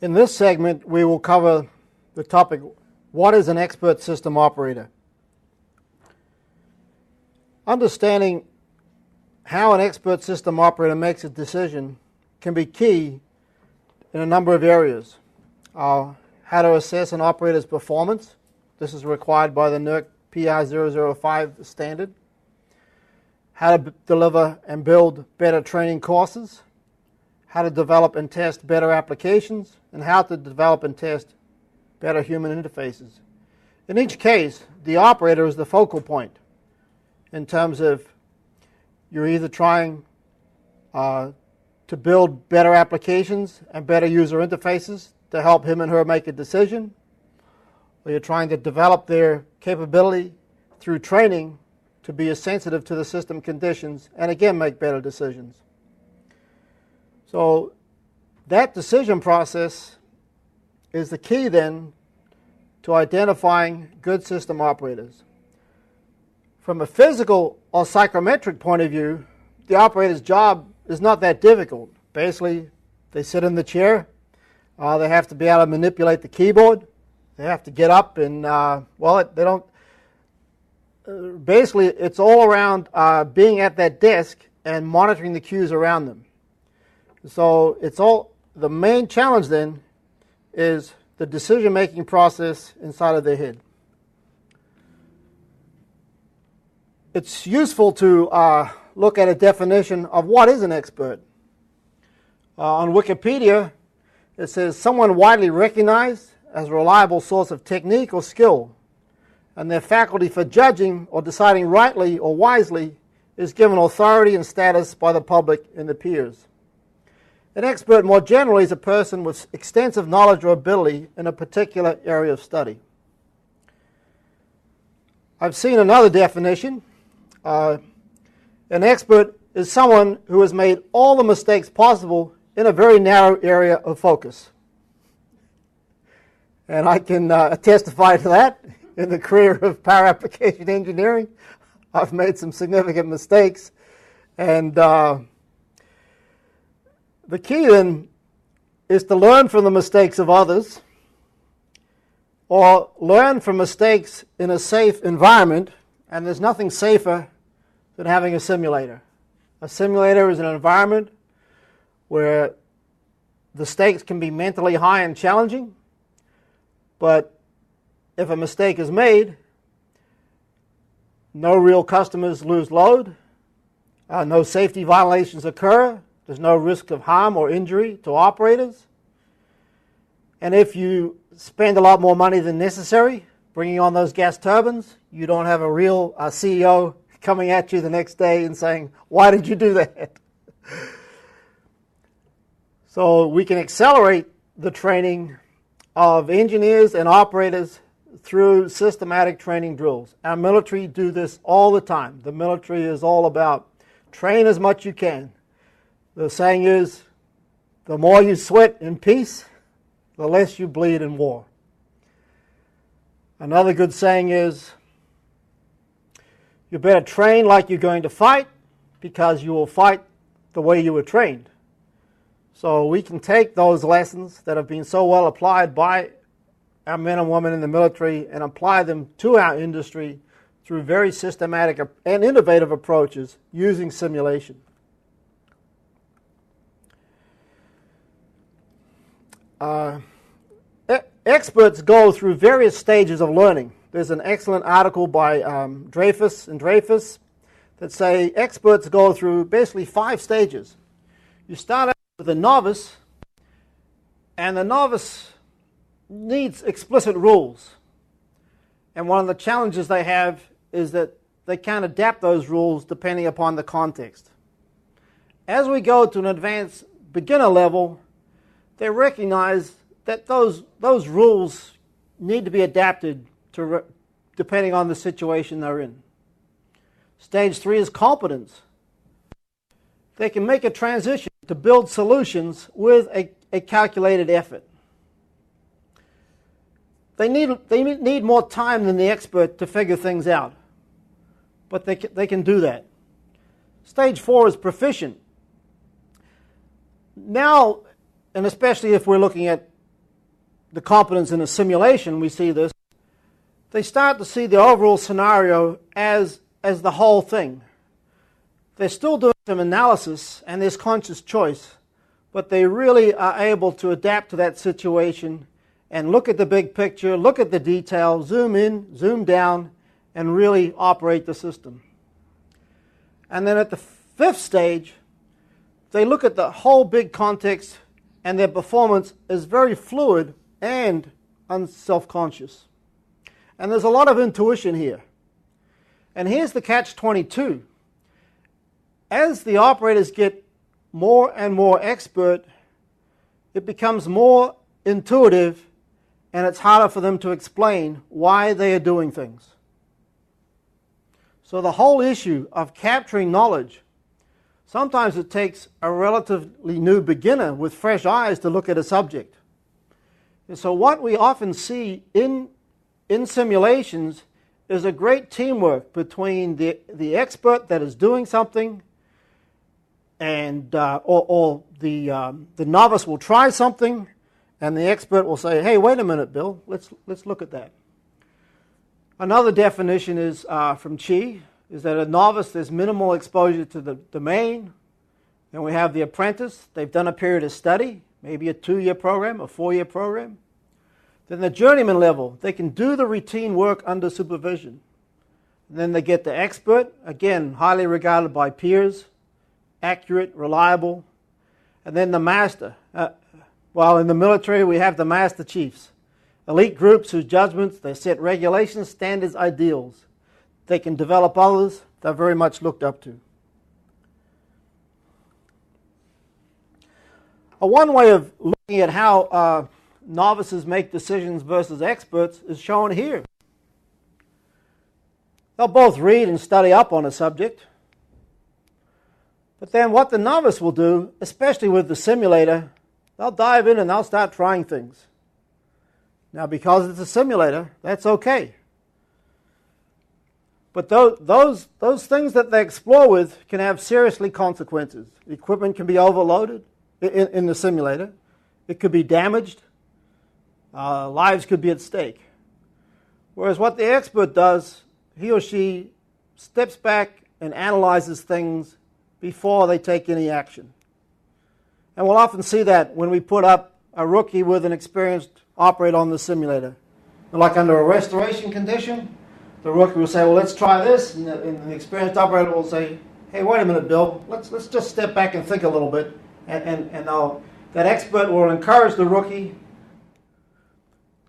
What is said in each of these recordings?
In this segment, we will cover the topic, what is an expert system operator? Understanding how an expert system operator makes a decision can be key in a number of areas. How to assess an operator's performance. This is required by the NERC PR005 standard. How to deliver and build better training courses. How to develop and test better applications, and how to develop and test better human interfaces. In each case, the operator is the focal point in terms of you're either trying to build better applications and better user interfaces to help him and her make a decision, or you're trying to develop their capability through training to be as sensitive to the system conditions and again make better decisions. So that decision process is the key then to identifying good system operators. From a physical or psychometric point of view, the operator's job is not that difficult. Basically, they sit in the chair, they have to be able to manipulate the keyboard, they have to get up and, basically it's all around being at that desk and monitoring the cues around them. So the main challenge then is the decision-making process inside of their head. It's useful to look at a definition of what is an expert. On Wikipedia, it says someone widely recognized as a reliable source of technique or skill, and their faculty for judging or deciding rightly or wisely is given authority and status by the public and the peers. An expert, more generally, is a person with extensive knowledge or ability in a particular area of study. I've seen another definition. An expert is someone who has made all the mistakes possible in a very narrow area of focus. And I can testify to that. In the career of power application engineering, I've made some significant mistakes. And the key then is to learn from the mistakes of others, or learn from mistakes in a safe environment, and there's nothing safer than having a simulator. A simulator is an environment where the stakes can be mentally high and challenging, but if a mistake is made, no real customers lose load, no safety violations occur, there's no risk of harm or injury to operators. And if you spend a lot more money than necessary bringing on those gas turbines, you don't have a real CEO coming at you the next day and saying, why did you do that? So we can accelerate the training of engineers and operators through systematic training drills. Our military do this all the time. The military is all about train as much as you can. The saying is, the more you sweat in peace, the less you bleed in war. Another good saying is, you better train like you're going to fight, because you will fight the way you were trained. So we can take those lessons that have been so well applied by our men and women in the military and apply them to our industry through very systematic and innovative approaches using simulation. Experts go through various stages of learning. There's an excellent article by Dreyfus and Dreyfus that say experts go through basically 5 stages. You start out with a novice, and the novice needs explicit rules. And one of the challenges they have is that they can't adapt those rules depending upon the context. As we go to an advanced beginner level, they recognize that those rules need to be adapted to depending on the situation they're in. Stage 3 is competence. They can make a transition to build solutions with a calculated effort. They need more time than the expert to figure things out, but they can do that. Stage 4 is proficient. Now, and especially if we're looking at the competence in a simulation, we see this, they start to see the overall scenario as the whole thing. They're still doing some analysis and there's conscious choice, but they really are able to adapt to that situation and look at the big picture, look at the detail, zoom in, zoom down, and really operate the system. And then at the fifth stage, they look at the whole big context and their performance is very fluid and unself-conscious. And there's a lot of intuition here. And here's the catch-22. As the operators get more and more expert, it becomes more intuitive and it's harder for them to explain why they are doing things. So the whole issue of capturing knowledge, sometimes it takes a relatively new beginner with fresh eyes to look at a subject. And so what we often see in simulations is a great teamwork between the expert that is doing something and or the novice will try something and the expert will say, hey, wait a minute, Bill, let's look at that. Another definition is from Chi, is that a novice, there's minimal exposure to the domain. Then we have the apprentice. They've done a period of study, maybe a 2-year program, a 4-year program. Then the journeyman level, they can do the routine work under supervision. And then they get the expert, again, highly regarded by peers, accurate, reliable. And then the master. Well, in the military, we have the master chiefs, elite groups whose judgments, they set regulations, standards, ideals. They can develop others. They're very much looked up to. One way of looking at how novices make decisions versus experts is shown here. They'll both read and study up on a subject. But then what the novice will do, especially with the simulator, they'll dive in and they'll start trying things. Now, because it's a simulator, that's okay. But those things that they explore with can have seriously consequences. The equipment can be overloaded in the simulator. It could be damaged. Lives could be at stake. Whereas what the expert does, he or she steps back and analyzes things before they take any action. And we'll often see that when we put up a rookie with an experienced operator on the simulator. Like under a restoration condition, the rookie will say, well, let's try this. And the experienced operator will say, hey, wait a minute, Bill. Let's just step back and think a little bit. And that expert will encourage the rookie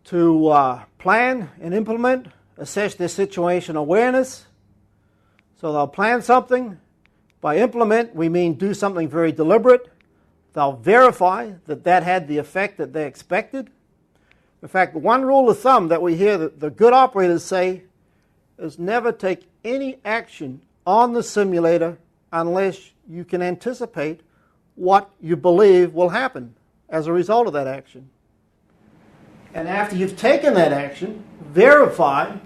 to plan and implement, assess their situation awareness. So they'll plan something. By implement, we mean do something very deliberate. They'll verify that that had the effect that they expected. In fact, one rule of thumb that we hear that the good operators say is never take any action on the simulator unless you can anticipate what you believe will happen as a result of that action. And after you've taken that action, verify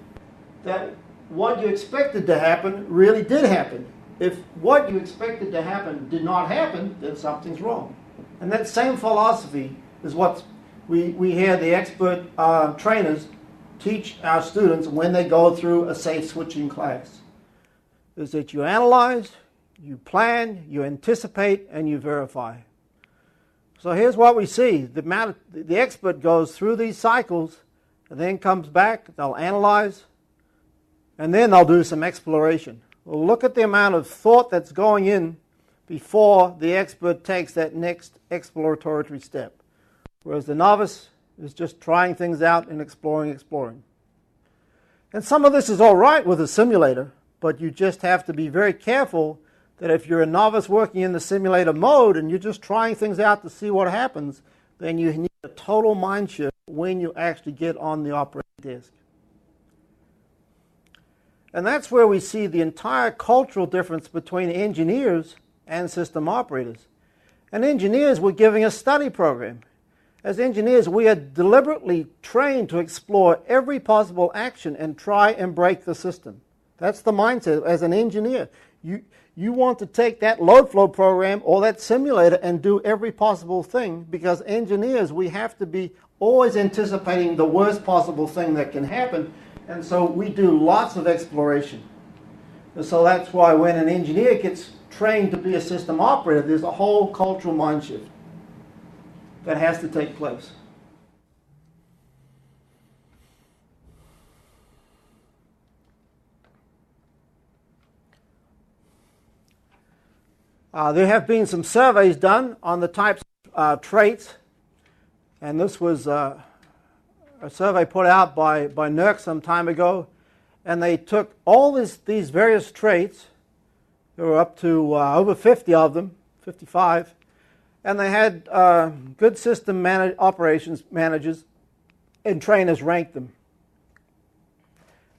that what you expected to happen really did happen. If what you expected to happen did not happen, then something's wrong. And that same philosophy is what we hear the expert trainers teach our students when they go through a safe switching class. Is that you analyze, you plan, you anticipate, and you verify. So here's what we see. The expert goes through these cycles and then comes back, they'll analyze, and then they'll do some exploration. We'll look at the amount of thought that's going in before the expert takes that next exploratory step. Whereas the novice is just trying things out and exploring. And some of this is all right with a simulator, but you just have to be very careful that if you're a novice working in the simulator mode and you're just trying things out to see what happens, then you need a total mind shift when you actually get on the operating desk. And that's where we see the entire cultural difference between engineers and system operators. And engineers, we're giving a study program. As engineers, we are deliberately trained to explore every possible action and try and break the system. That's the mindset as an engineer. You want to take that load flow program or that simulator and do every possible thing, because engineers, we have to be always anticipating the worst possible thing that can happen, and so we do lots of exploration. And so that's why when an engineer gets trained to be a system operator, there's a whole cultural mind shift that has to take place. There have been some surveys done on the types of traits, and this was a survey put out by NERC some time ago, and they took all these various traits. There were up to over 50 of them, 55, and they had good system operations managers and trainers rank them.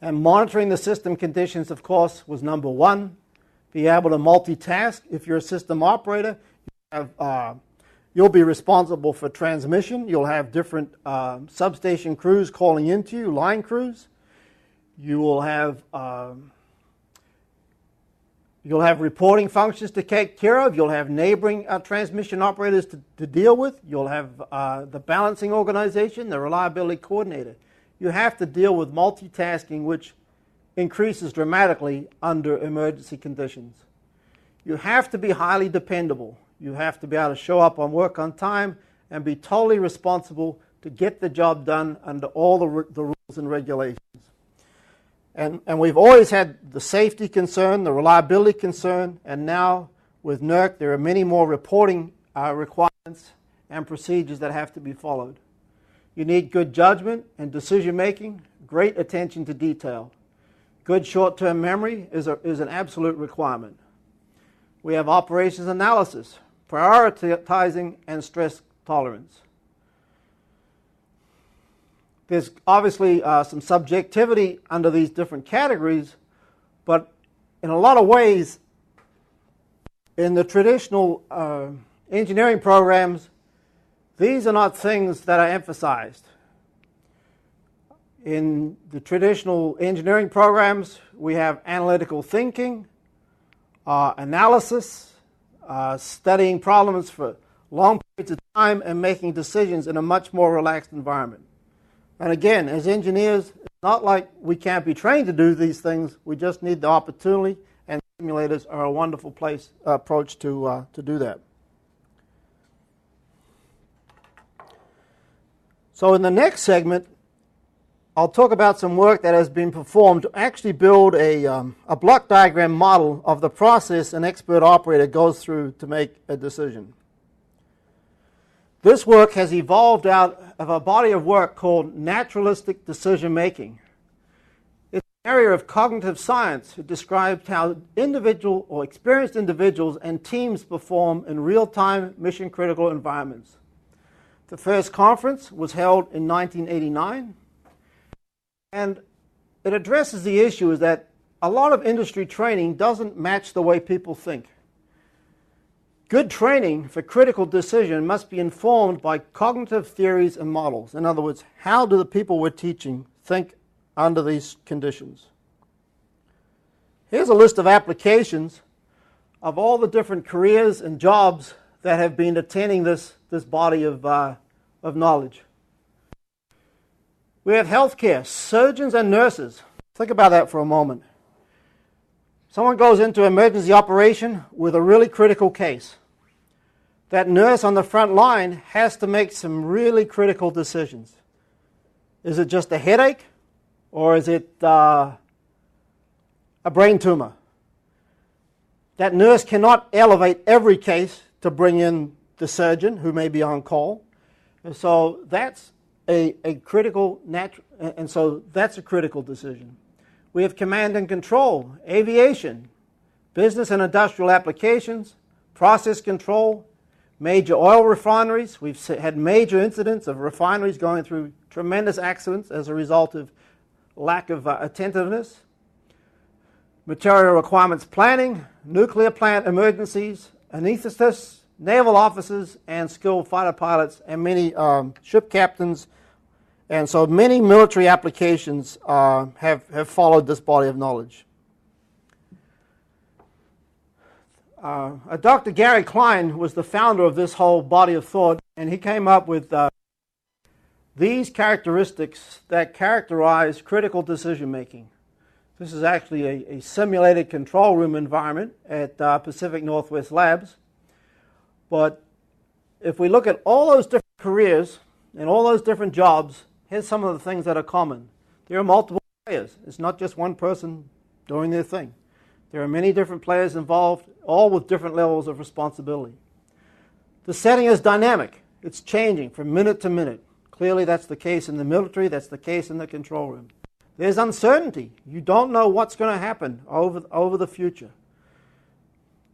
And monitoring the system conditions, of course, was number one. Be able to multitask. If you're a system operator, you'll be responsible for transmission. You'll have different substation crews calling into you, line crews. You will have reporting functions to take care of. You'll have neighboring transmission operators to deal with. You'll have the balancing organization, the reliability coordinator. You have to deal with multitasking, which increases dramatically under emergency conditions. You have to be highly dependable. You have to be able to show up on work on time and be totally responsible to get the job done under all the rules and regulations. And we've always had the safety concern, the reliability concern, and now with NERC there are many more reporting requirements and procedures that have to be followed. You need good judgment and decision making, great attention to detail. Good short-term memory is an absolute requirement. We have operations analysis, prioritizing, and stress tolerance. There's obviously some subjectivity under these different categories, but in a lot of ways, in the traditional engineering programs, these are not things that are emphasized. In the traditional engineering programs, we have analytical thinking, analysis, studying problems for long periods of time, and making decisions in a much more relaxed environment. And again, as engineers, it's not like we can't be trained to do these things. We just need the opportunity, and simulators are a wonderful approach to do that. So in the next segment, I'll talk about some work that has been performed to actually build a block diagram model of the process an expert operator goes through to make a decision. This work has evolved out of a body of work called naturalistic decision making. It's an area of cognitive science that describes how individual or experienced individuals and teams perform in real-time mission-critical environments. The first conference was held in 1989. And it addresses the issue is that a lot of industry training doesn't match the way people think. Good training for critical decision must be informed by cognitive theories and models. In other words, how do the people we're teaching think under these conditions? Here's a list of applications of all the different careers and jobs that have been attending this body of knowledge. We have healthcare, surgeons and nurses. Think about that for a moment. Someone goes into emergency operation with a really critical case. That nurse on the front line has to make some really critical decisions. Is it just a headache, or is it a brain tumor? That nurse cannot elevate every case to bring in the surgeon who may be on call. And so that's a critical decision. We have command and control, aviation, business and industrial applications, process control, major oil refineries. We've had major incidents of refineries going through tremendous accidents as a result of lack of attentiveness. Material requirements planning, nuclear plant emergencies, anesthetists, naval officers, and skilled fighter pilots, and many ship captains. And so many military applications have followed this body of knowledge. Dr. Gary Klein was the founder of this whole body of thought, and he came up with these characteristics that characterize critical decision making. This is actually a simulated control room environment at Pacific Northwest Labs. But if we look at all those different careers and all those different jobs, here's some of the things that are common. There are multiple players. It's not just one person doing their thing. There are many different players involved, all with different levels of responsibility. The setting is dynamic. It's changing from minute to minute. Clearly that's the case in the military, that's the case in the control room. There's uncertainty. You don't know what's going to happen over the future.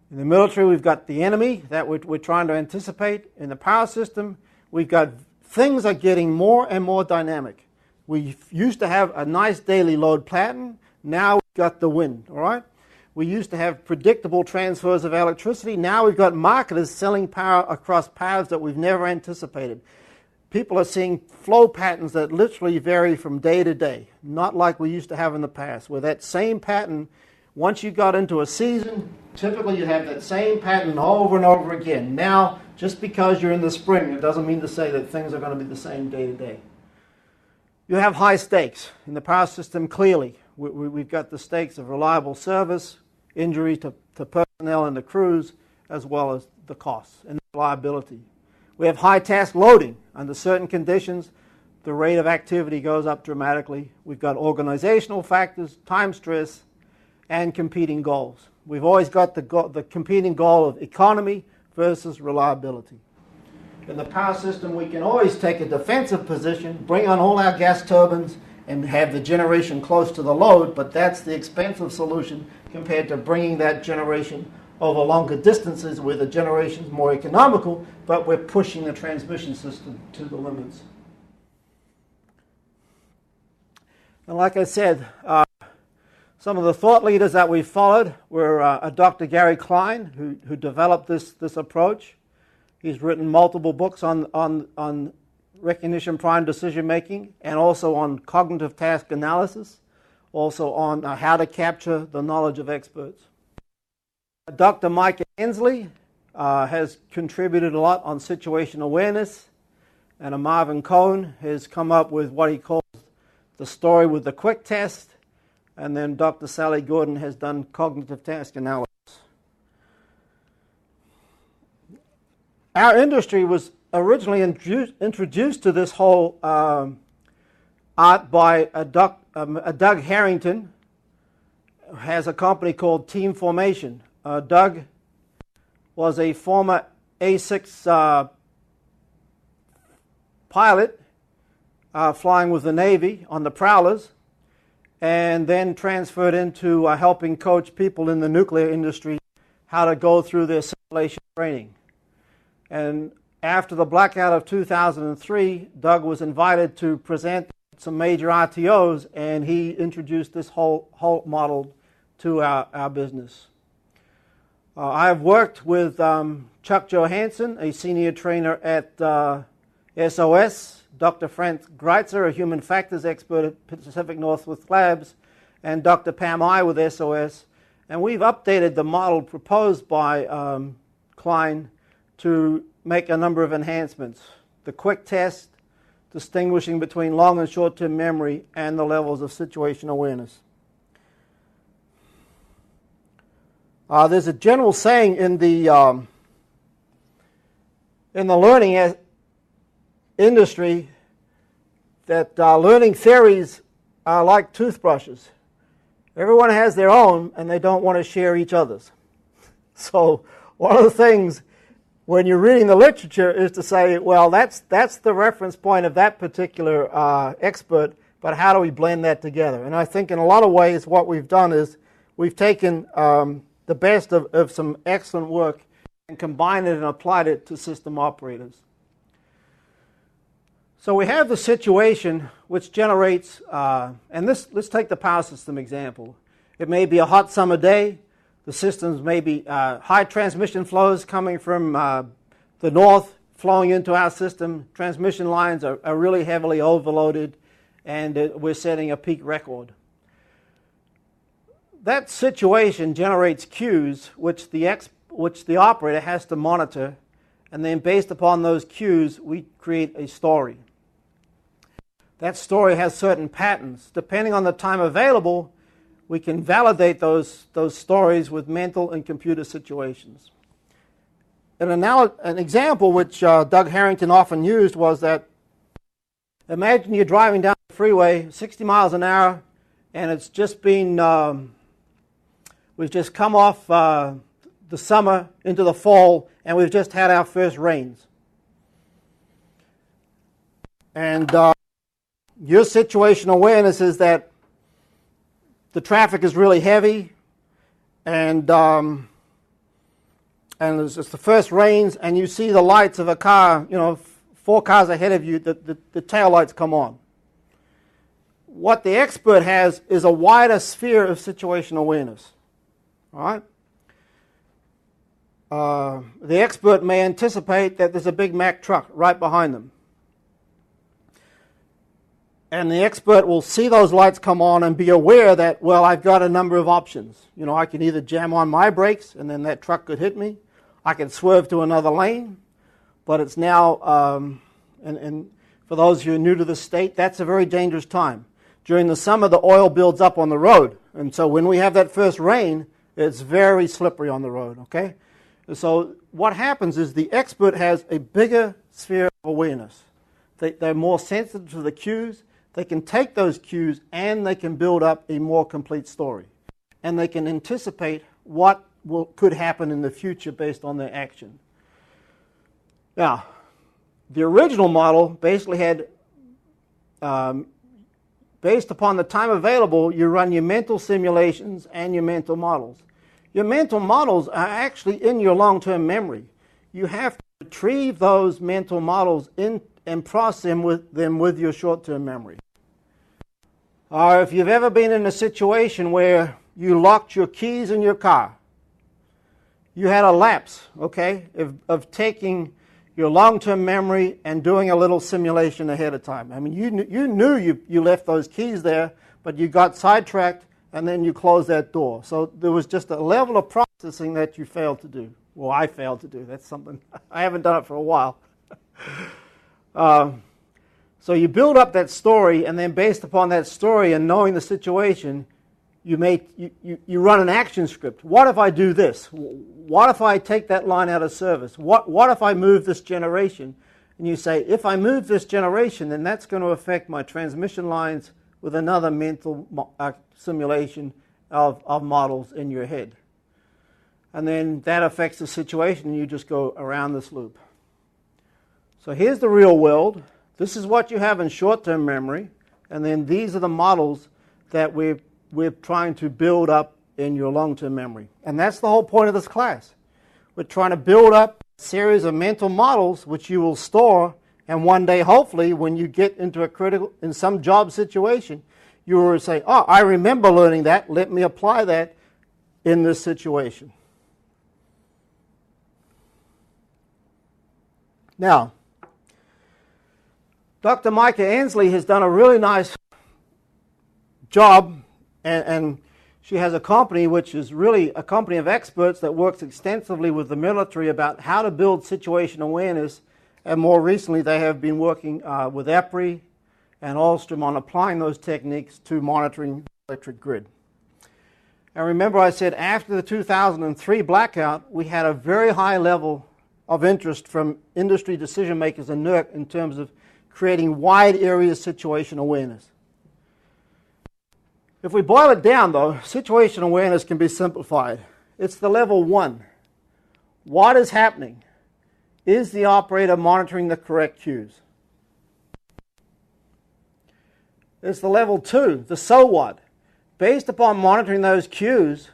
In the military, we've got the enemy that we're trying to anticipate. In the power system, we've got things are getting more and more dynamic. We used to have a nice daily load pattern. Now we've got the wind, all right? We used to have predictable transfers of electricity. Now we've got marketers selling power across paths that we've never anticipated. People are seeing flow patterns that literally vary from day to day, not like we used to have in the past, where that same pattern, once you got into a season, typically you have that same pattern over and over again. Now, just because you're in the spring, it doesn't mean to say that things are going to be the same day to day. You have high stakes. In the power system, clearly, we've got the stakes of reliable service, injury to personnel and the crews, as well as the costs and the liability. We have high task loading. Under certain conditions, the rate of activity goes up dramatically. We've got organizational factors, time stress, and competing goals. We've always got the competing goal of economy versus reliability. In the power system, we can always take a defensive position, bring on all our gas turbines, and have the generation close to the load, but that's the expensive solution compared to bringing that generation over longer distances where the generation is more economical, but we're pushing the transmission system to the limits. And like I said, some of the thought leaders that we followed were Dr. Gary Klein, who developed this approach. He's written multiple books on recognition prime decision making and also on cognitive task analysis, also on how to capture the knowledge of experts. Dr. Mike Hensley has contributed a lot on situation awareness, and Marvin Cohn has come up with what he calls the story with the quick test, and then Dr. Sally Gordon has done cognitive task analysis. Our industry was originally introduced to this whole art by Doug Harrington, who has a company called Team Formation. Doug was a former A6 pilot flying with the Navy on the Prowlers, and then transferred into helping coach people in the nuclear industry how to go through their simulation training. And after the blackout of 2003, Doug was invited to present some major RTOs, and he introduced this whole model to our business. I have worked with Chuck Johansson, a senior trainer at SOS, Dr. Frank Greitzer, a human factors expert at Pacific Northwest Labs, and Dr. Pam I with SOS. And we've updated the model proposed by Klein to make a number of enhancements. The quick test, distinguishing between long and short-term memory, and the levels of situation awareness. There's a general saying in the learning industry that learning theories are like toothbrushes. Everyone has their own, and they don't want to share each other's. So one of the things when you're reading the literature is to say, well, that's the reference point of that particular expert, but how do we blend that together? And I think in a lot of ways what we've done is we've taken the best of some excellent work and combined it and applied it to system operators. So we have the situation which generates, and let's take the power system example. It may be a hot summer day. The systems may be high transmission flows coming from the north flowing into our system. Transmission lines are really heavily overloaded, and we're setting a peak record. That situation generates cues which which the operator has to monitor, and then based upon those cues, we create a story. That story has certain patterns. Depending on the time available, we can validate those stories with mental and computer situations. An example which Doug Harrington often used was that imagine you're driving down the freeway 60 miles an hour, and it's just been, we've just come off the summer into the fall, and we've just had our first rains. And your situational awareness is that the traffic is really heavy, and it's the first rains, and you see the lights of a car, 4 cars ahead of you, the tail lights come on. What the expert has is a wider sphere of situational awareness. All right? The expert may anticipate that there's a Big Mac truck right behind them. And the expert will see those lights come on and be aware that, well, I've got a number of options. I can either jam on my brakes and then that truck could hit me. I can swerve to another lane. But it's now, and for those of you who are new to the state, that's a very dangerous time. During the summer, the oil builds up on the road. And so when we have that first rain, it's very slippery on the road, okay? And so what happens is the expert has a bigger sphere of awareness. They're more sensitive to the cues. They can take those cues and they can build up a more complete story. And they can anticipate what could happen in the future based on their action. Now, the original model basically had, based upon the time available, you run your mental simulations and your mental models. Your mental models are actually in your long-term memory. You have to retrieve those mental models and process them with your short-term memory. Or if you've ever been in a situation where you locked your keys in your car, you had a lapse, okay, of taking your long-term memory and doing a little simulation ahead of time. I mean, you knew you left those keys there, but you got sidetracked and then you closed that door. So there was just a level of processing that you failed to do. Well, I failed to do. That's something, I haven't done it for a while. So you build up that story, and then based upon that story and knowing the situation, you run an action script. What if I do this? What if I take that line out of service? What if I move this generation? And you say, if I move this generation, then that's going to affect my transmission lines with another mental simulation of models in your head. And then that affects the situation, and you just go around this loop. So here's the real world. This is what you have in short-term memory, and then these are the models that we're trying to build up in your long-term memory. And that's the whole point of this class. We're trying to build up a series of mental models which you will store, and one day, hopefully, when you get into in some job situation, you will say, oh, I remember learning that. Let me apply that in this situation. Now, Dr. Micah Ansley has done a really nice job, and she has a company which is really a company of experts that works extensively with the military about how to build situational awareness, and more recently they have been working with EPRI and Alstrom on applying those techniques to monitoring the electric grid. And remember I said after the 2003 blackout, we had a very high level of interest from industry decision makers and NERC in terms of creating wide area situational awareness. If we boil it down, though, situational awareness can be simplified. It's the level 1. What is happening? Is the operator monitoring the correct cues? It's the level 2, the so what. Based upon monitoring those cues,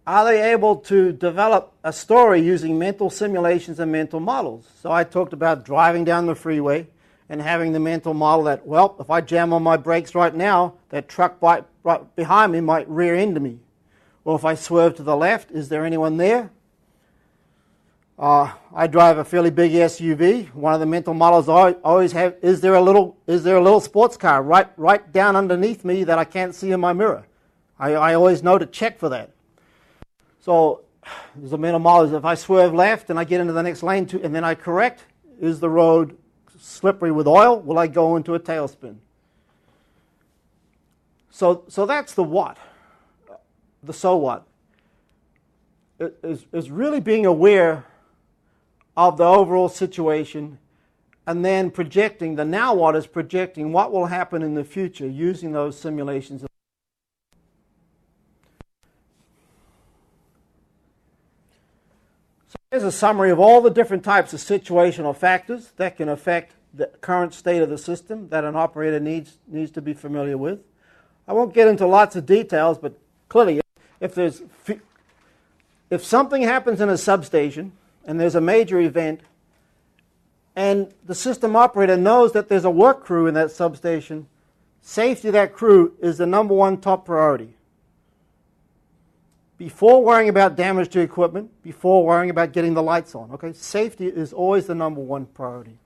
are they able to develop a story using mental simulations and mental models? So I talked about driving down the freeway and having the mental model that, well, if I jam on my brakes right now, that truck right behind me might rear into me. Or if I swerve to the left, is there anyone there? I drive a fairly big SUV. One of the mental models I always have, is there a little sports car right down underneath me that I can't see in my mirror? I always know to check for that. So there's a mental model. If I swerve left and I get into the next lane and then I correct, is the road slippery with oil? Will I go into a tailspin? So that's the what. The so what. Is really being aware of the overall situation and then projecting. The now what is projecting what will happen in the future using those simulations. So here's a summary of all the different types of situational factors that can affect the current state of the system that an operator needs to be familiar with. I won't get into lots of details, but clearly if something happens in a substation and there's a major event and the system operator knows that there's a work crew in that substation, safety of that crew is the number one top priority. Before worrying about damage to equipment, before worrying about getting the lights on, okay? Safety is always the number one priority.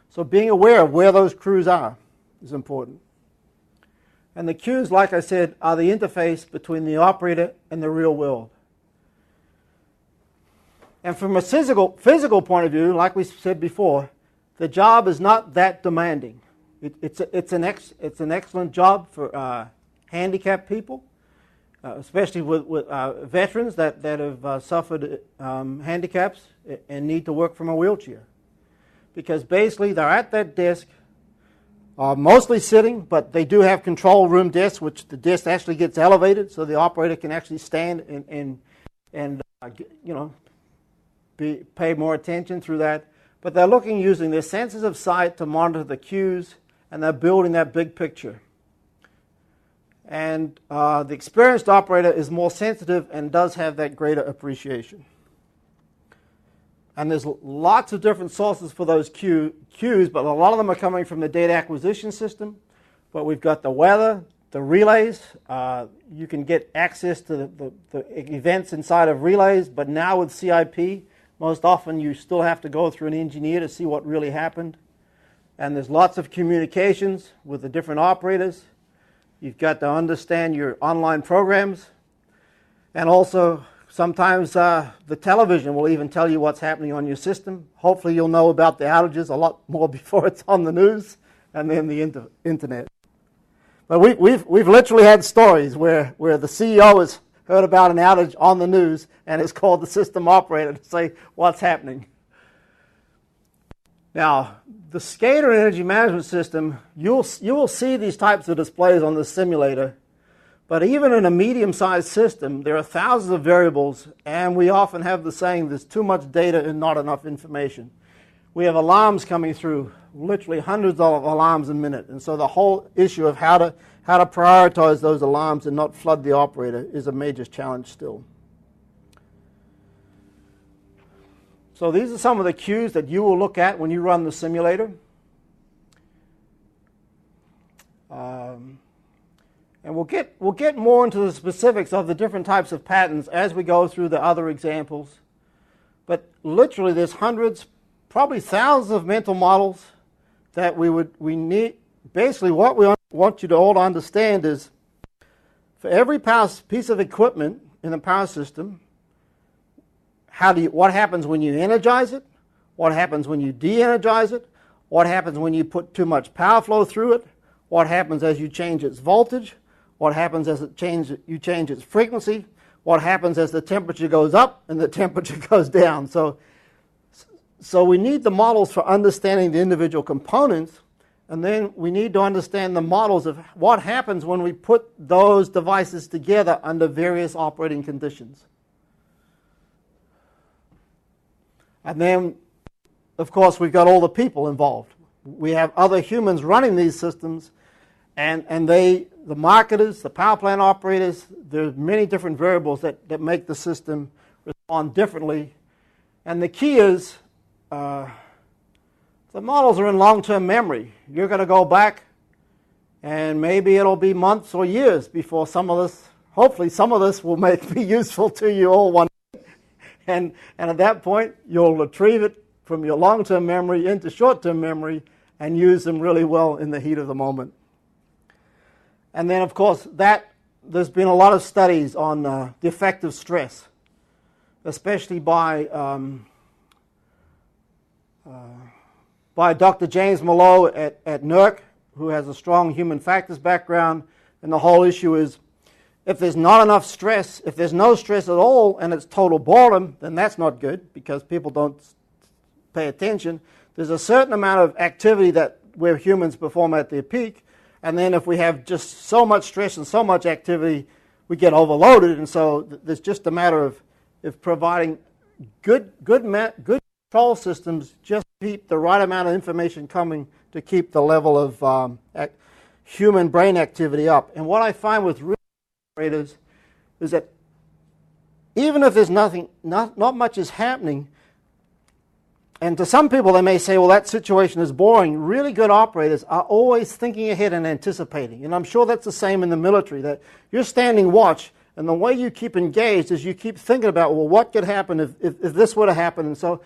So being aware of where those crews are is important. And the cues, like I said, are the interface between the operator and the real world. And from a physical point of view, like we said before, the job is not that demanding. It's an excellent job for handicapped people, especially with veterans that have suffered handicaps and need to work from a wheelchair. Because basically they're at that desk, mostly sitting, but they do have control room desks, which the desk actually gets elevated so the operator can actually stand and pay more attention through that. But they're looking using their senses of sight to monitor the cues, and they're building that big picture. And the experienced operator is more sensitive and does have that greater appreciation. And there's lots of different sources for those cues, but a lot of them are coming from the data acquisition system. But we've got the weather, the relays. You can get access to the events inside of relays, but now with CIP, most often you still have to go through an engineer to see what really happened. And there's lots of communications with the different operators. You've got to understand your online programs. And also, sometimes the television will even tell you what's happening on your system. Hopefully you'll know about the outages a lot more before it's on the news and then the internet. But we've literally had stories where the CEO has heard about an outage on the news and has called the system operator to say what's happening. Now, the SCADA energy management system, you will see these types of displays on the simulator, but even in a medium-sized system, there are thousands of variables, and we often have the saying, there's too much data and not enough information. We have alarms coming through, literally hundreds of alarms a minute, and so the whole issue of how to prioritize those alarms and not flood the operator is a major challenge still. So these are some of the cues that you will look at when you run the simulator. And we'll get more into the specifics of the different types of patterns as we go through the other examples. But literally there's hundreds, probably thousands of mental models that we need. Basically what we want you to all understand is for every piece of equipment in the power system, what happens when you energize it, what happens when you de-energize it, what happens when you put too much power flow through it, what happens as you change its voltage, what happens as you change its frequency, what happens as the temperature goes up and the temperature goes down. So we need the models for understanding the individual components, and then we need to understand the models of what happens when we put those devices together under various operating conditions. And then, of course, we've got all the people involved. We have other humans running these systems, and the marketers, the power plant operators, there's many different variables that make the system respond differently. And the key is the models are in long-term memory. You're going to go back, and maybe it'll be months or years before some of this, hopefully some of this will be useful to you all one day. And at that point, you'll retrieve it from your long-term memory into short-term memory and use them really well in the heat of the moment. And then, of course, there's been a lot of studies on the effect of stress. especially by Dr. James Mallow at NERC, who has a strong human factors background. And the whole issue is, if there's not enough stress, if there's no stress at all and it's total boredom, then that's not good because people don't pay attention. There's a certain amount of activity that where humans perform at their peak, and then if we have just so much stress and so much activity, we get overloaded. And so there's just a matter of providing good control systems, just keep the right amount of information coming to keep the level of human brain activity up. And what I find with real operators is that even if there's not much is happening, and to some people they may say, well, that situation is boring, really good operators are always thinking ahead and anticipating. And I'm sure that's the same in the military, that you're standing watch, and the way you keep engaged is you keep thinking about, well, what could happen if this would have happened. And so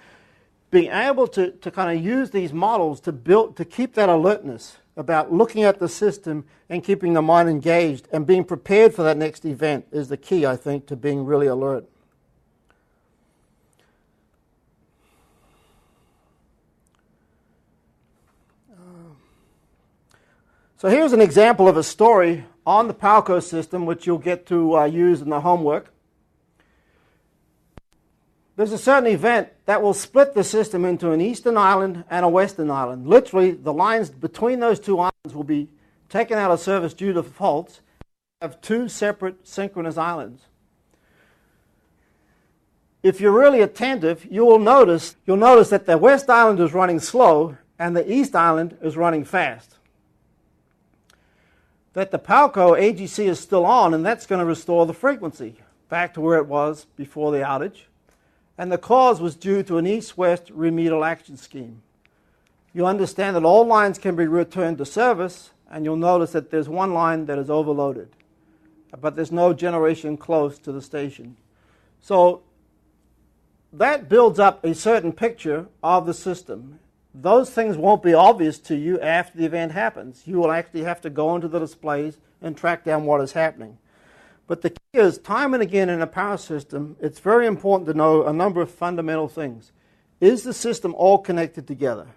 being able to kind of use these models to keep that alertness about looking at the system and keeping the mind engaged and being prepared for that next event is the key, I think, to being really alert. So here's an example of a story on the PALCO system, which you'll get to use in the homework. There's a certain event that will split the system into an eastern island and a western island. Literally, the lines between those two islands will be taken out of service due to faults, have two separate synchronous islands. If you're really attentive, you'll notice that the west island is running slow and the east island is running fast. That the PALCO AGC is still on, and that's going to restore the frequency back to where it was before the outage. And the cause was due to an east-west remedial action scheme. You'll understand that all lines can be returned to service, and you'll notice that there's one line that is overloaded, but there's no generation close to the station. So that builds up a certain picture of the system. Those things won't be obvious to you after the event happens. You will actually have to go into the displays and track down what is happening. But the key is, time and again in a power system, it's very important to know a number of fundamental things. Is the system all connected together?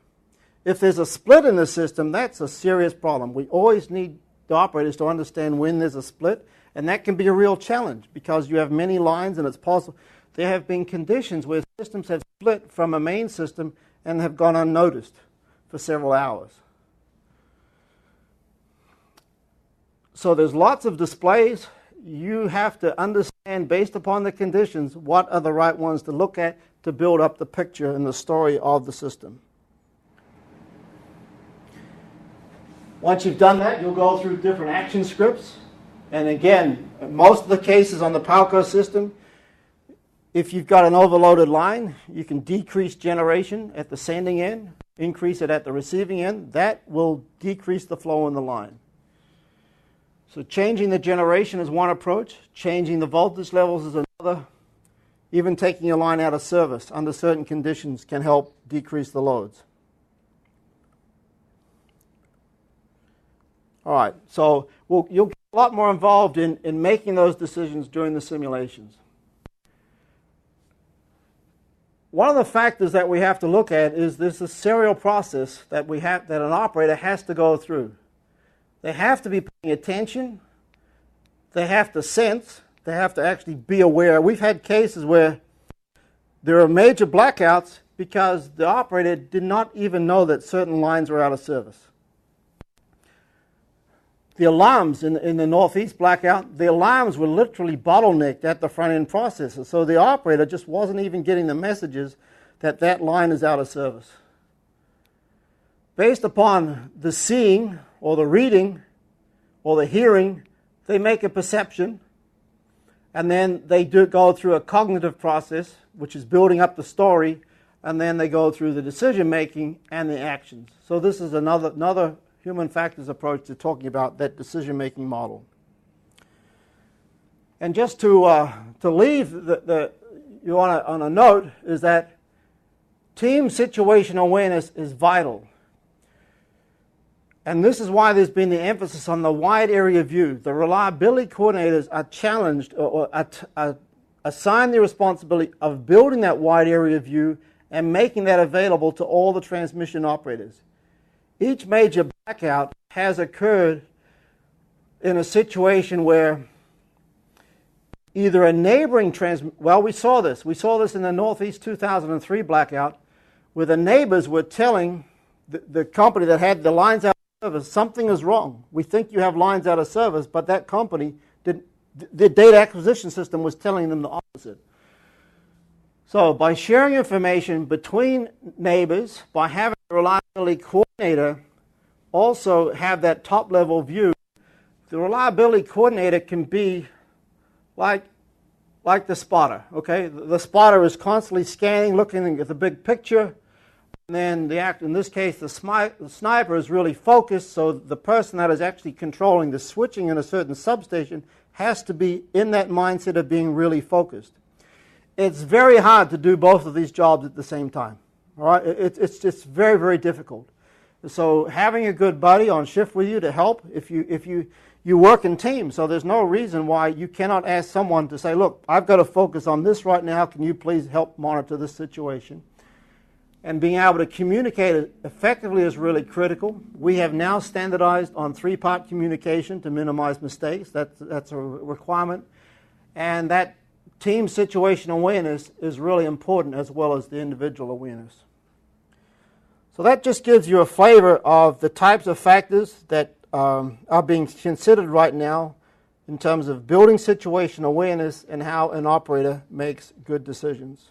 If there's a split in the system, that's a serious problem. We always need the operators to understand when there's a split, and that can be a real challenge because you have many lines and it's possible. There have been conditions where systems have split from a main system and have gone unnoticed for several hours. So there's lots of displays. You have to understand, based upon the conditions, what are the right ones to look at to build up the picture and the story of the system. Once you've done that, you'll go through different action scripts. And again, most of the cases on the PALCO system, if you've got an overloaded line, you can decrease generation at the sending end, increase it at the receiving end. That will decrease the flow in the line. So changing the generation is one approach. Changing the voltage levels is another. Even taking a line out of service under certain conditions can help decrease the loads. All right, so you'll get a lot more involved in making those decisions during the simulations. One of the factors that we have to look at is this serial process that an operator has to go through. They have to be paying attention. They have to sense. They have to actually be aware. We've had cases where there are major blackouts because the operator did not even know that certain lines were out of service. The alarms in the Northeast blackout, the alarms were literally bottlenecked at the front-end processor. So the operator just wasn't even getting the messages that that line is out of service. Based upon the seeing or the reading or the hearing, they make a perception, and then they go through a cognitive process, which is building up the story, and then they go through the decision-making and the actions. So this is another human factors approach to talking about that decision-making model. And just to leave you on a note is that team situation awareness is vital. And this is why there's been the emphasis on the wide area view. The reliability coordinators are challenged or are assigned the responsibility of building that wide area view and making that available to all the transmission operators. Each major blackout has occurred in a situation where either a neighboring well, we saw this in the Northeast 2003 blackout, where the neighbors were telling the company that had the lines out of service, something is wrong. We think you have lines out of service, but that company, the data acquisition system was telling them the opposite. So by sharing information between neighbors, by having a reliability coordinator also have that top level view, the reliability coordinator can be like the spotter, okay? The spotter is constantly scanning, looking at the big picture, and then in this case, the sniper is really focused, so the person that is actually controlling the switching in a certain substation has to be in that mindset of being really focused. It's very hard to do both of these jobs at the same time, all right? It's just very, very difficult. So having a good buddy on shift with you to help, if you work in teams, so there's no reason why you cannot ask someone to say, look, I've got to focus on this right now, can you please help monitor this situation? And being able to communicate effectively is really critical. We have now standardized on 3-part communication to minimize mistakes. That's a requirement. And that team situation awareness is really important, as well as the individual awareness. So that just gives you a flavor of the types of factors that are being considered right now in terms of building situation awareness and how an operator makes good decisions.